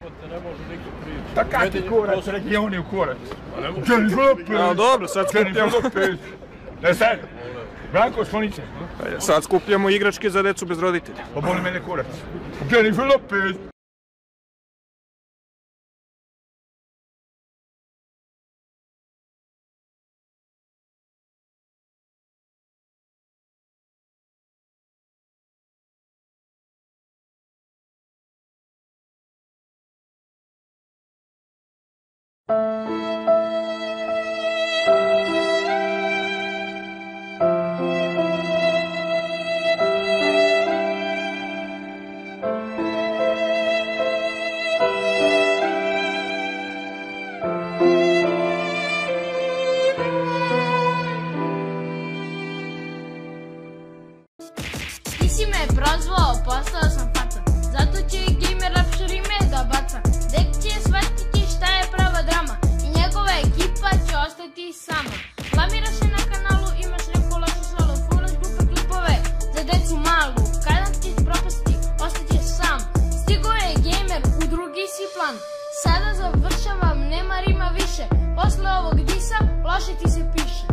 Ne može niko pričati. Da kakvi kurac, regioni u kurac. Jennifer Lopez. Dobro, sad skupljamo... Jennifer Lopez. Ne sad. Branko, sklonice. Sad skupljamo igračke za decu bez roditelja. Pa boli mene kurac. Jennifer Lopez. Ti si me prozvao, postao sam faca. Zato će i gamer rap rime da baca. Dek će shvatiti šta je prava drama i njegova ekipa će ostati sama. Blamira se na kanalu, imaš neku lošu solo, funaš glupe klipove za decu malu. Kada ti propasti, ostaćeš sam. Stigo je gamer, u drugi si plan. Sada završavam, nema rima više. Posle ovog disa, loše ti se piše.